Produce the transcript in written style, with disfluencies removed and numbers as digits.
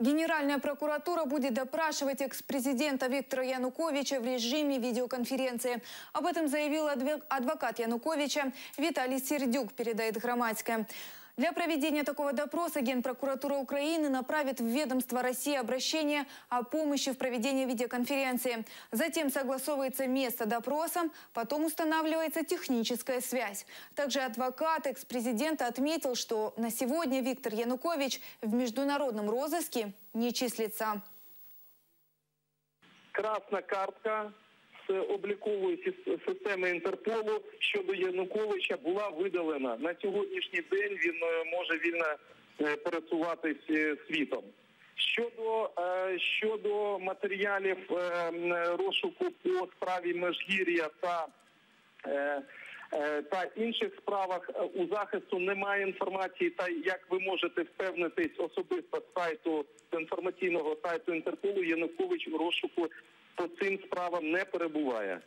Генеральная прокуратура будет допрашивать экс-президента Виктора Януковича в режиме видеоконференции. Об этом заявил адвокат Януковича Виталий Сердюк, передает «Громадская». Для проведения такого допроса Генпрокуратура Украины направит в ведомство России обращение о помощи в проведении видеоконференции. Затем согласовывается место допроса, потом устанавливается техническая связь. Также адвокат экс-президента отметил, что на сегодня Виктор Янукович в международном розыске не числится. Красна картка з облікової системи Інтерполу щодо Януковича була видалена. На сьогоднішній день він може вільно пересуватись світом. Щодо матеріалів розшуку по справі Межгір'я та інших справах у захисту немає інформації, та як ви можете впевнитись особисто з інформаційного сайту Інтерполу, Янукович у розшуку по цим справам не перебуває.